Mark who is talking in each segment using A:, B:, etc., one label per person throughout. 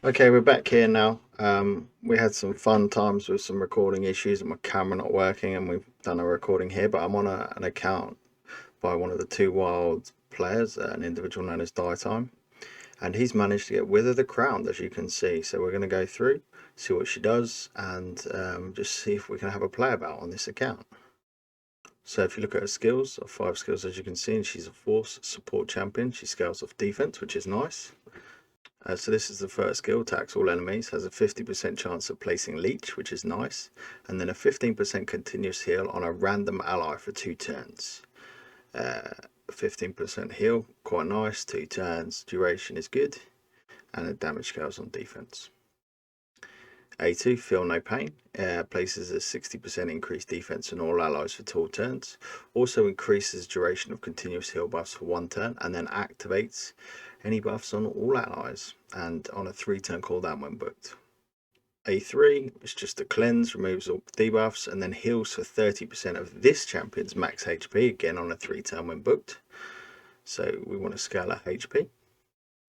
A: Okay, we're back here now. We had some fun times with some recording issues and my camera not working, and we've done a recording here, but I'm on an account by one of the Two Wild players, an individual known as DaiTime, and he's managed to get Wythir The Crowned, as you can see. So we're going to go through, see what she does, and just see if we can have a play about on this account. So if you look at her skills, 5 skills as you can see, and she's a force support champion. She scales off defense, which is nice. So this is the first skill, attacks all enemies, has a 50% chance of placing leech, which is nice, and then a 15% continuous heal on a random ally for 2 turns. 15% heal, quite nice, 2 turns, duration is good, and the damage scales on defense. A2, feel no pain, places a 60% increased defense on all allies for 2 turns, also increases duration of continuous heal buffs for 1 turn, and then activates any buffs on all allies, and on a 3-turn cooldown when booked. A3 is just a cleanse, removes all debuffs, and then heals for 30% of this champion's max HP, again on a 3-turn when booked. So we want to scale our HP.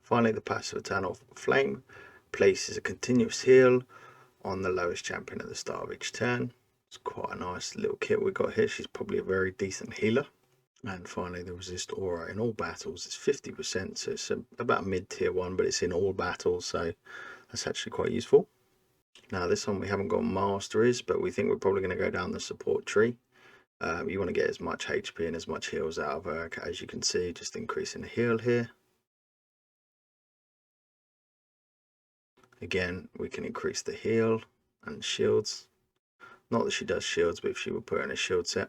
A: Finally, the passive Eternal Flame places a continuous heal on the lowest champion at the start of each turn. It's quite a nice little kit we got here. She's probably a very decent healer. And finally, the resist aura in all battles is 50%, so it's about mid tier 1, but it's in all battles, so that's actually quite useful. Now this one we haven't got masteries, but we think we're probably going to go down the support tree. You want to get as much HP and as much heals out of her, as you can see, just increasing the heal here. Again, we can increase the heal and shields. Not that she does shields, but if she would put in a shield set.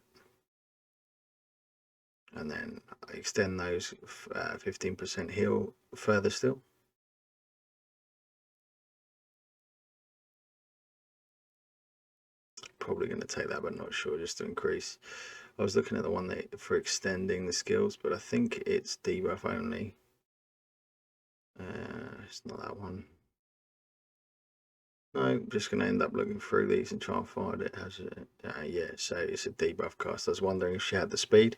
A: And then extend those 15% heal further still. Probably going to take that, but not sure, just to increase. I was looking at the one that for extending the skills, but I think it's debuff only. It's not that one. No, I'm just going to end up looking through these and try and find it. Has it? Yeah, so it's a debuff cast. I was wondering if she had the speed.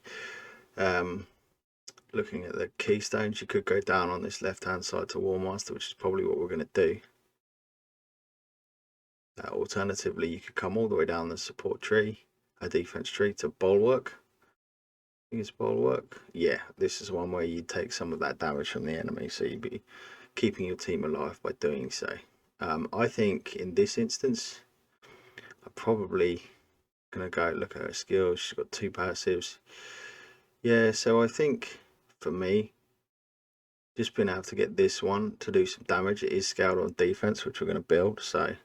A: Looking at the keystones, you could go down on this left-hand side to War Master, which is probably what we're going to do. Alternatively, you could come all the way down the support tree, a defense tree, to Bulwark. I think it's Bulwark. Yeah, this is one where you take some of that damage from the enemy, so you'd be keeping your team alive by doing so. I think in this instance, I'm probably going to go look at her skills. She's got 2 passives. Yeah, so I think for me, just being able to get this one to do some damage, it is scaled on defense, which we're going to build. So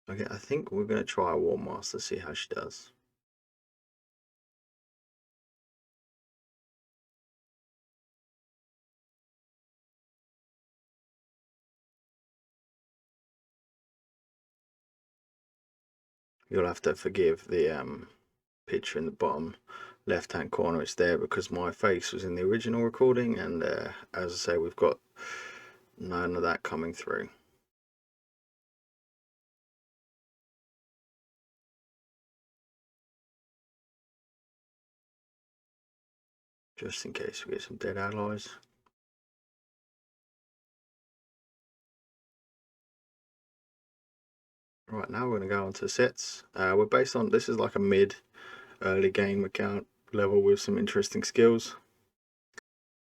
A: okay, I think we're going to try a War Master, see how she does. You'll have to forgive the picture in the bottom left hand corner. It's there because my face was in the original recording, and as I say, we've got none of that coming through. Just in case we get some dead allies. Right, now we're going to go on to sets. We're based on, this is like a mid early game account level with some interesting skills.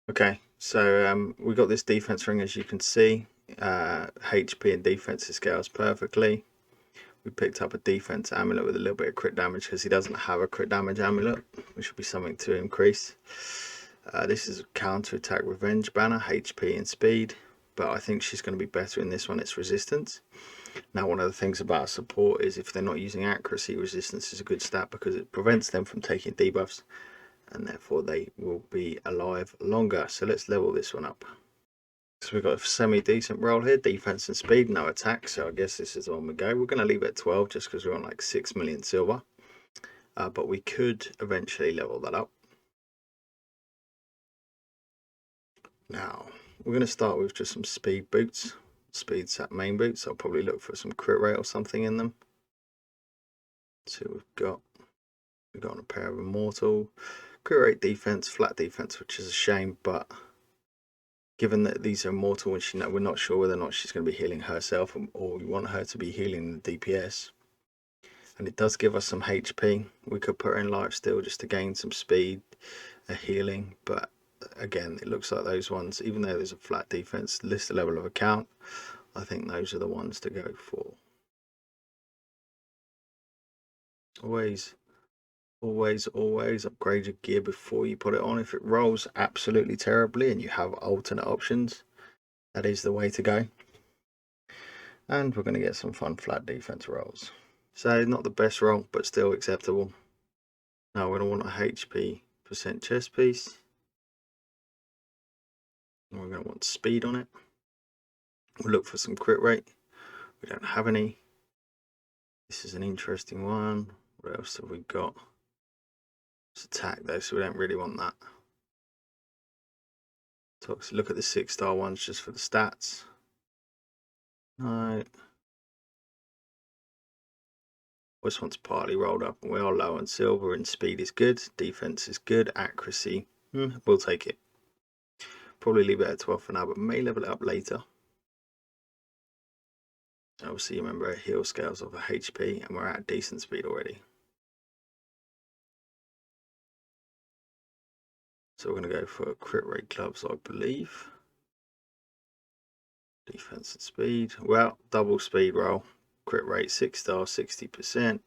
A: Okay, so we got this defense ring, as you can see. HP and defense scales perfectly. We picked up a defense amulet with a little bit of crit damage because he doesn't have a crit damage amulet, which would be something to increase. This is a counter attack revenge banner, HP and speed, but I think she's going to be better in this one. It's resistance. Now, one of the things about support is if they're not using accuracy, resistance is a good stat because it prevents them from taking debuffs, and therefore they will be alive longer. So let's level this one up. So we've got a semi-decent roll here, defense and speed, no attack, so I guess this is the one we go. We're going to leave it at 12 just because we're on like 6 million silver, but we could eventually level that up. Now, we're going to start with just some speed boots, speed sat main boots. I'll probably look for some crit rate or something in them. See what we've got. We've got a pair of immortal, crit rate defense, flat defense, which is a shame, but given that these are immortal and we're not sure whether or not she's going to be healing herself or we want her to be healing the DPS. And it does give us some HP. We could put her in lifesteal just to gain some speed, a healing, but again, it looks like those ones, even though there's a flat defense, list the level of account, I think those are the ones to go for. Always upgrade your gear before you put it on. If it rolls absolutely terribly and you have alternate options, that is the way to go. And we're going to get some fun flat defense rolls. So not the best roll, but still acceptable. Now we're going to want a HP % chest piece. And we're going to want speed on it. We'll look for some crit rate. We don't have any. This is an interesting one. What else have we got? It's attack though, so we don't really want that. So look at the 6-star ones just for the stats. No. This one's partly rolled up and we are low on silver, and speed is good, defense is good, accuracy, we'll take it. Probably leave it at 12 for now, but may level it up later. Obviously, remember our heal scales of a HP and we're at decent speed already. So we're going to go for crit rate gloves, I believe. Defense and speed. Well, double speed roll. Crit rate 6-star, 60%.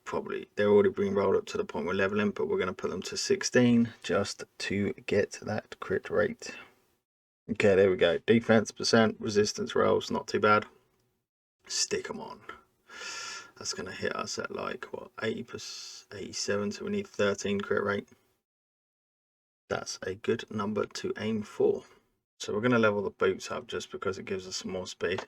A: Probably they're already being rolled up to the point we're leveling, but we're going to put them to 16 just to get that crit rate. Okay, there we go. Defense %, resistance rolls, not too bad. Stick them on. That's going to hit us at like what, 87, so we need 13 crit rate. That's a good number to aim for. So we're going to level the boots up just because it gives us some more speed.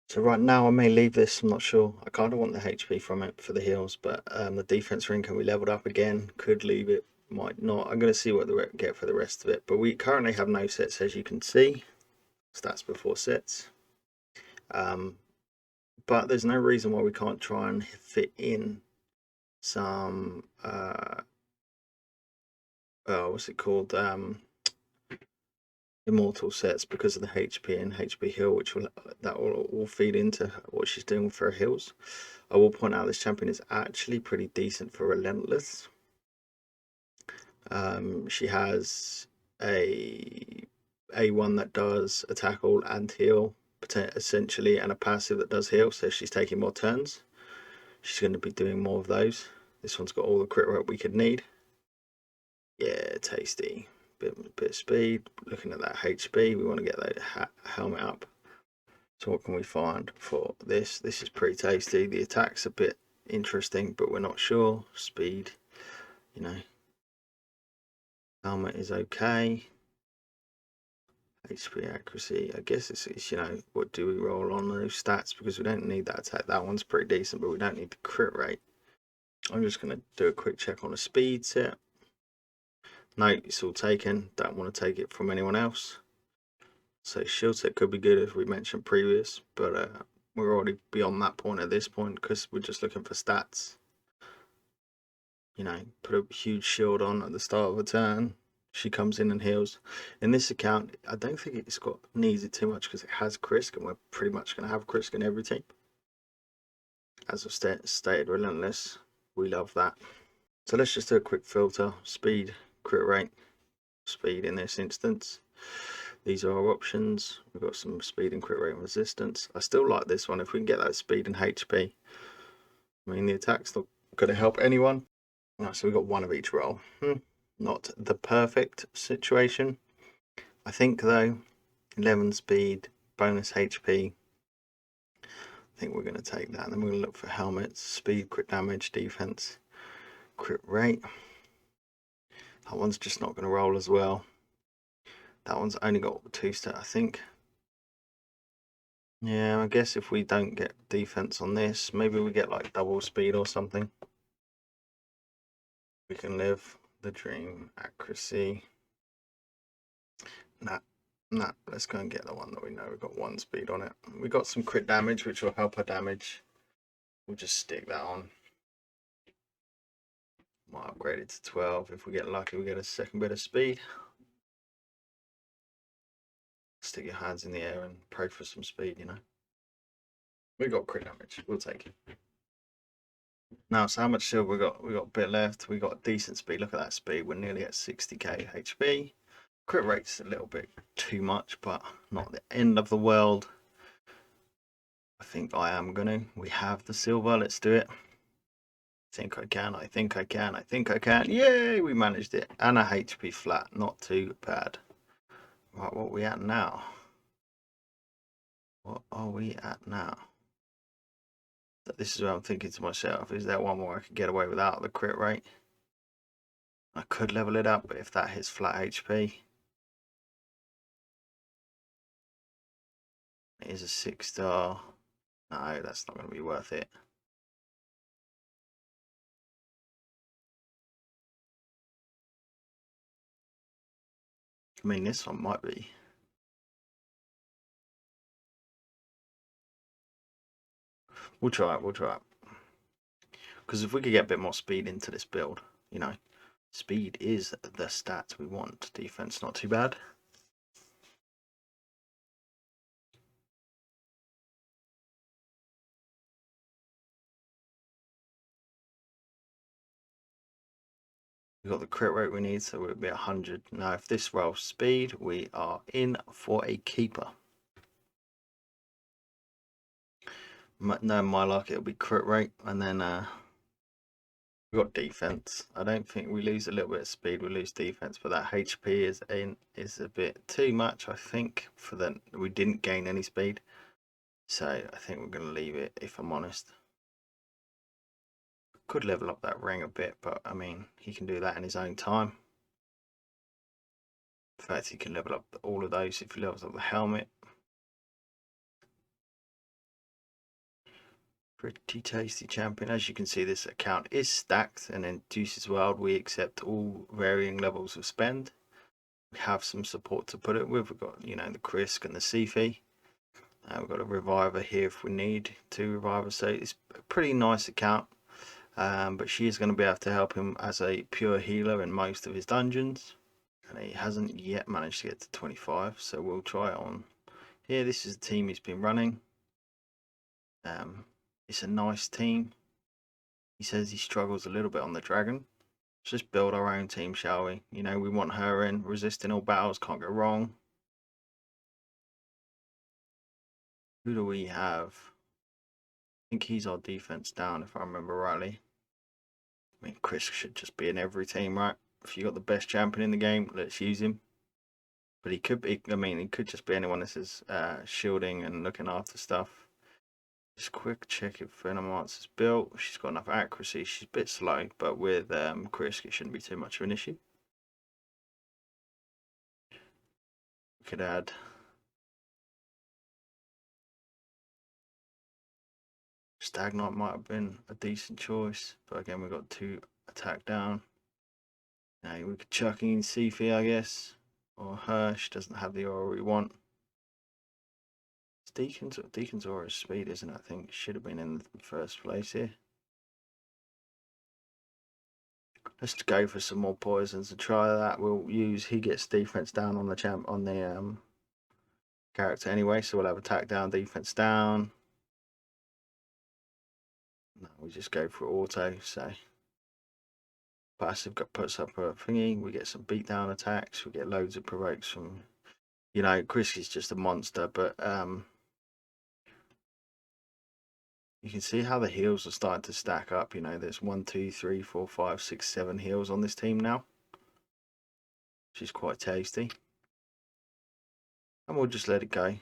A: So right now I may leave this, I'm not sure. I kind of want the HP from it for the heals, but the defense ring can be leveled up again. Could leave it, might not. I'm going to see what we get for the rest of it. But we currently have no sets, as you can see. Stats before sets. But there's no reason why we can't try and fit in some what's it called, immortal sets, because of the HP and HP heal, which will all feed into what she's doing for her heals. I will point out this champion is actually pretty decent for relentless. She has a one that does attack all and heal essentially, and a passive that does heal, so she's taking more turns. She's going to be doing more of those. This one's got all the crit rate we could need. Yeah, tasty. Bit of speed. Looking at that HP, we want to get that helmet up. So what can we find for this? This is pretty tasty. The attack's a bit interesting, but we're not sure. Speed, you know. Helmet is okay. HP accuracy, I guess it's, you know, what do we roll on those stats, because we don't need that attack. That one's pretty decent, but we don't need the crit rate. I'm just going to do a quick check on a speed set. No, it's all taken. Don't want to take it from anyone else. So shield set could be good, as we mentioned previous, but we're already beyond that point at this point because we're just looking for stats. You know, put a huge shield on at the start of a turn. She comes in and heals. In this account, I don't think it's needs it too much because it has Krisk, and we're pretty much going to have Krisk in every team. As I've stated, relentless. We love that. So let's just do a quick filter. Speed, crit rate, speed in this instance. These are our options. We've got some speed and crit rate and resistance. I still like this one. If we can get that speed and HP, I mean, the attack's not going to help anyone. Right, so we've got one of each roll. Not the perfect situation. I think though, 11 speed, bonus HP. I think we're going to take that. And then we're going to look for helmets, speed, crit damage, defense, crit rate. That one's just not going to roll as well. That one's only got 2-star, I think. Yeah, I guess if we don't get defense on this, maybe we get like double speed or something. We can live the dream. Accuracy. Nah, let's go and get the one that we know. We've got 1 speed on it. We got some crit damage, which will help our damage. We'll just stick that on. Might upgrade it to 12. If we get lucky, we get a second bit of speed. stick your hands in the air and pray for some speed, you know. We got crit damage, we'll take it. Now, so how much silver we got? We got a bit left. We got decent speed. Look at that speed. We're nearly at 60k HP. Crit rate's a little bit too much, but not the end of the world. I think I am gonna. We have the silver. Let's do it. I think I can. I think I can. I think I can. Yay! We managed it. And a HP flat. Not too bad. Right, what are we at now? What are we at now? This is what I'm thinking to myself. Is there one more I could get away without the crit rate? I could level it up, but if that hits flat HP, it is a 6-star. No, that's not going to be worth it. I mean, this one might be. We'll try it, we'll try it. Because if we could get a bit more speed into this build, you know, speed is the stats we want. Defense, not too bad. We got the crit rate we need, so we'll be 100. Now, if this rolls speed, we are in for a keeper. No, my luck, it'll be crit rate, and then we got defense. I don't think we lose a little bit of speed. We lose defense, but that HP is a bit too much. I think for that we didn't gain any speed, so I think we're going to leave it. If I'm honest, could level up that ring a bit, but I mean he can do that in his own time. In fact, he can level up all of those if he levels up the helmet. Pretty tasty champion. As you can see, this account is stacked, and in Deuce's World we accept all varying levels of spend. We have some support to put it with. We've got, you know, the Krisk and the Sifi. We've got a reviver here if we need 2 revivers, so it's a pretty nice account. But she is going to be able to help him as a pure healer in most of his dungeons, and he hasn't yet managed to get to 25, so we'll try it on here. This is the team he's been running. It's a nice team. He says he struggles a little bit on the dragon. Let's just build our own team, shall we? You know, we want her in, resisting all battles, can't go wrong. Who do we have? I think he's our defense down, if I remember rightly. I mean, Chris should just be in every team, right? If you got the best champion in the game, let's use him. But he could be, I mean, he could just be anyone that is shielding and looking after stuff. Just quick check if Venomance is built. She's got enough accuracy. She's a bit slow, but with Krisk, it shouldn't be too much of an issue. We could add Stagnite, might have been a decent choice, but again, we've got 2 attack down. Now we could chuck in Sifi, I guess, or her. She doesn't have the aura we want. It's Deacon's aura's speed, isn't it? I think it should have been in the first place here. Let's go for some more poisons and try that. We'll use, he gets defense down on the character anyway, so we'll have attack down, defense down. No, we just go for auto, so passive puts up a thingy. We get some beatdown attacks. We get loads of provokes from, you know, Chris is just a monster, but you can see how the heals are starting to stack up. You know, there's 1, 2, 3, 4, 5, 6, 7 heals on this team now, which is quite tasty. And we'll just let it go.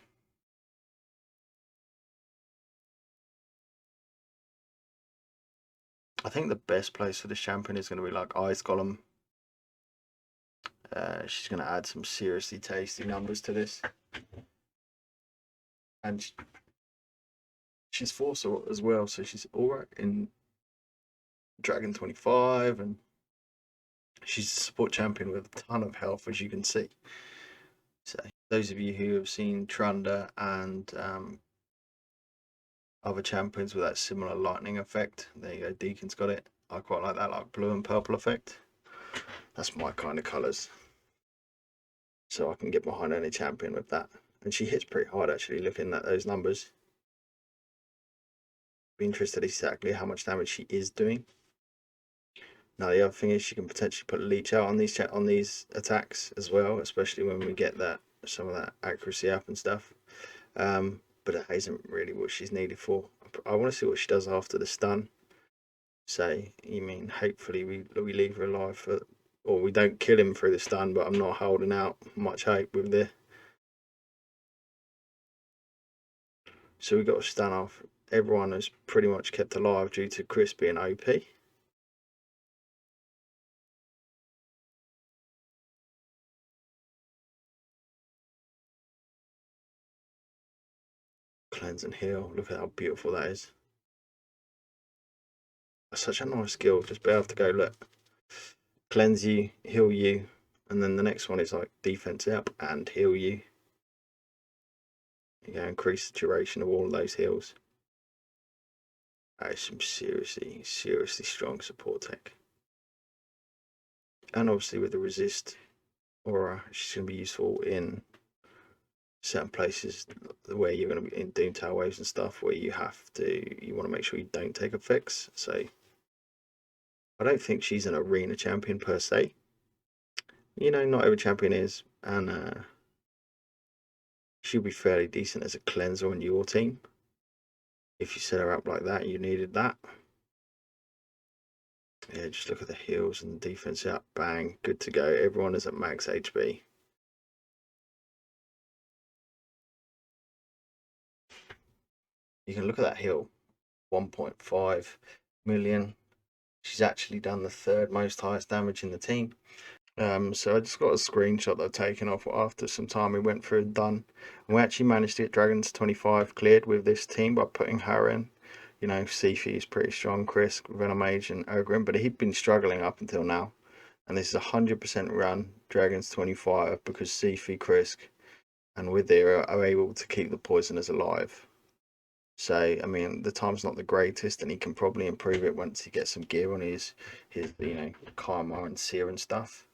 A: I think the best place for this champion is going to be like Ice Golem. She's going to add some seriously tasty numbers to this. And she's force as well, so she's alright in Dragon 25, and she's a support champion with a ton of health, as you can see. So those of you who have seen Trunda and other champions with that similar lightning effect, there you go, Deacon's got it. I quite like that, like blue and purple effect. That's my kind of colours, so I can get behind any champion with that. And she hits pretty hard actually, looking at those numbers. Be interested exactly how much damage she is doing. Now the other thing is she can potentially put leech out on these attacks as well, especially when we get that some of that accuracy up and stuff. But that isn't really what she's needed for. I want to see what she does after the stun. So you mean hopefully we leave her alive for, or we don't kill him through the stun, but I'm not holding out much hope with the. So we got a stun off. Everyone is pretty much kept alive due to Chris being OP. Cleanse and heal. Look at how beautiful that is. That's such a nice skill. Just be able to go, look, cleanse you, heal you, and then the next one is like defense up and heal you. You know, increase the duration of all of those heals. That is some seriously strong support tech. And obviously with the resist aura, she's going to be useful in certain places where you're going to be in Doom Tower waves and stuff where you want to make sure you don't take effects. So I don't think she's an arena champion per se. You know, not every champion is, and she'll be fairly decent as a cleanser on your team. If you set her up like that, you needed that. Yeah, just look at the heals and the defense up, bang, good to go. Everyone is at max HB. You can look at that heal, 1.5 million. She's actually done the third most highest damage in the team. So I just got a screenshot that I've taken off after some time we went through and done. And we actually managed to get Dragons 25 cleared with this team by putting her in. You know, Sifi is pretty strong, Chris, Venomage and Ogrim, but he'd been struggling up until now. And this is 100% run, Dragons 25, because Sifi, Chris and Wythir are able to keep the poisoners alive. So, I mean, the time's not the greatest, and he can probably improve it once he gets some gear on his you know, Karma and Seer and stuff.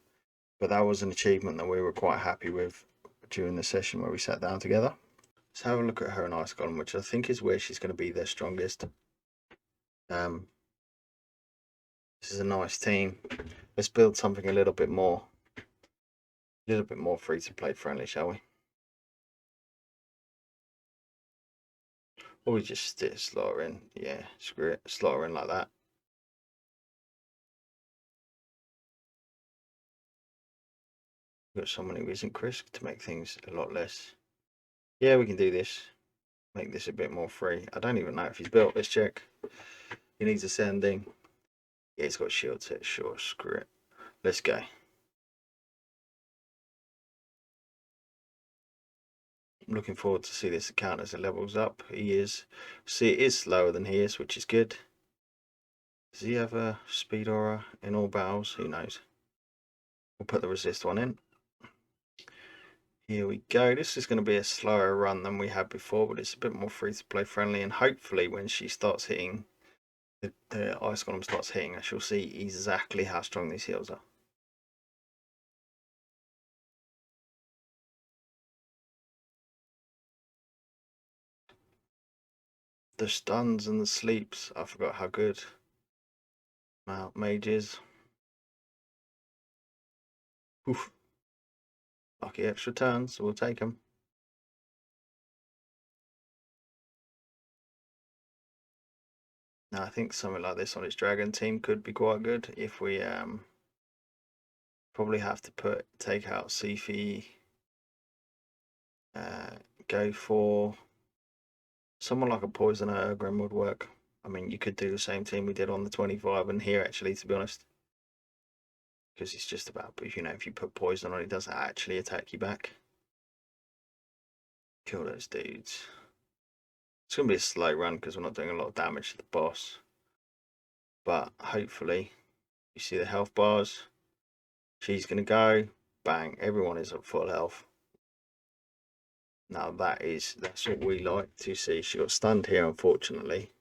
A: But that was an achievement that we were quite happy with during the session where we sat down together. Let's have a look at her and Ice Golem, which I think is where she's going to be their strongest. This is a nice team. Let's build something a little bit more free to play friendly, shall we? Or we just slot her in. Yeah, screw it. Slot her in like that. We've got someone who isn't Chris to make things a lot less. Yeah, we can do this. Make this a bit more free. I don't even know if he's built. Let's check. He needs ascending. Yeah, he's got shield set. Sure, screw it. Let's go. I'm looking forward to see this account as it levels up. He is. See, it is slower than he is, which is good. Does he have a speed aura in all battles? Who knows? We'll put the resist one in. Here we go. This is going to be a slower run than we had before, but it's a bit more free to play friendly. And hopefully, when she starts hitting, the Ice Golem starts hitting, she'll see exactly how strong these heals are. The stuns and the sleeps, I forgot how good Mage is. Oof. Lucky extra turns, so we'll take them. Now I think something like this on his dragon team could be quite good if we probably have to take out Sifi, go for someone like a poisoner. Grim would work. I mean, you could do the same team we did on the 25 and here actually, to be honest, because it's just about, you know, if you put poison on, it doesn't actually attack you back. Kill those dudes. It's going to be a slow run because we're not doing a lot of damage to the boss, but hopefully you see the health bars. She's going to go bang, everyone is at full health. Now that's what we like to see. She got stunned here, unfortunately,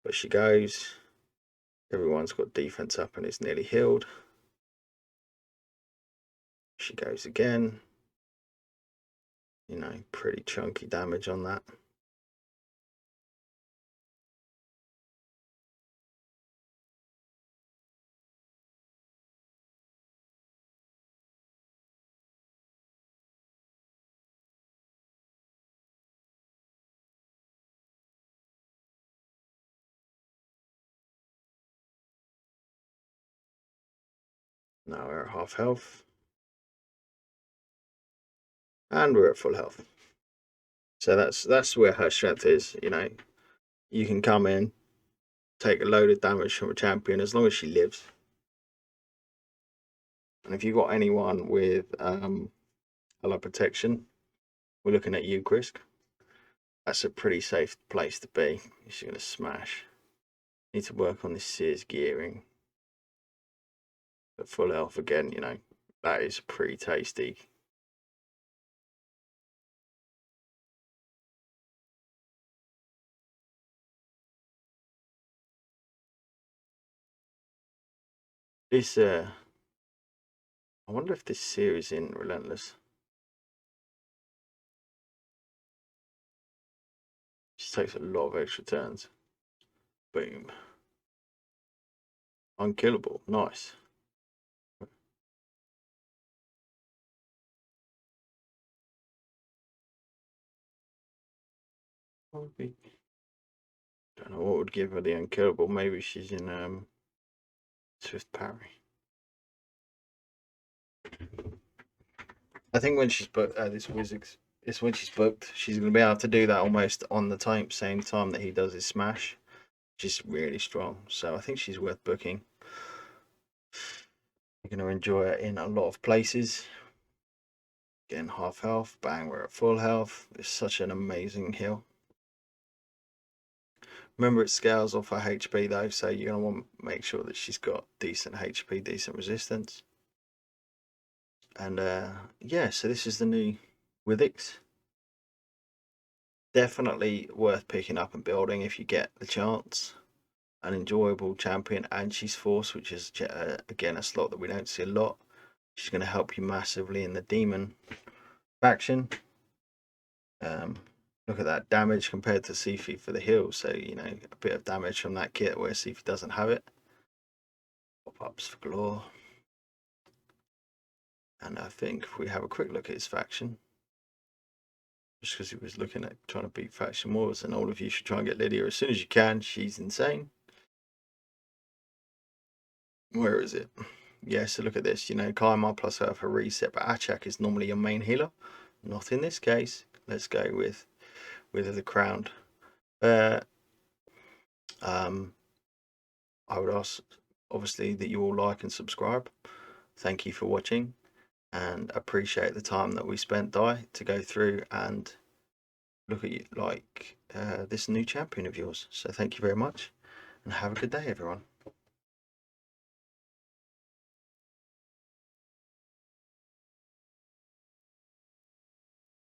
A: but she goes. Everyone's got defense up and it's nearly healed. She goes again. you know, pretty chunky damage on that. Now we're at half health. And we're at full health. So that's where her strength is, you know. You can come in, take a load of damage from a champion as long as she lives. And if you've got anyone with ally protection, we're looking at you, Chris. That's a pretty safe place to be. She's going to smash. Need to work on this Sears gearing. But full health again, you know, that is pretty tasty. This I wonder if this series in Relentless. She takes a lot of extra turns. Boom. Unkillable. Nice. Don't know what would give her the unkillable. Maybe she's in Swift Parry. I think when she's booked, this Wizards, it's when she's booked, she's going to be able to do that almost on the same time that he does his smash, which is really strong. So I think she's worth booking. You're going to enjoy it in a lot of places. Getting half health, bang, we're at full health. It's such an amazing heal. Remember, it scales off her HP though, so you're going to want to make sure that she's got decent HP, decent resistance. And yeah, so this is the new Withix. Definitely worth picking up and building if you get the chance. An enjoyable champion, and she's force, which is again a slot that we don't see a lot. She's going to help you massively in the demon faction. Look at that damage compared to Sifi for the heal. So, you know, a bit of damage from that kit where Sifi doesn't have it. Pop-ups for galore. And I think if we have a quick look at his faction, just because he was looking at trying to beat faction wars, and all of you should try and get Lydia as soon as you can. She's insane. Where is it? Yeah, so look at this. You know, Kaimar plus her for reset, but Achak is normally your main healer. Not in this case. Let's go with Wythir The Crowned. I would ask, obviously, that you all like and subscribe. Thank you for watching, and appreciate the time that we spent, Dai, to go through and look at you like this new champion of yours. So thank you very much, and have a good day, everyone.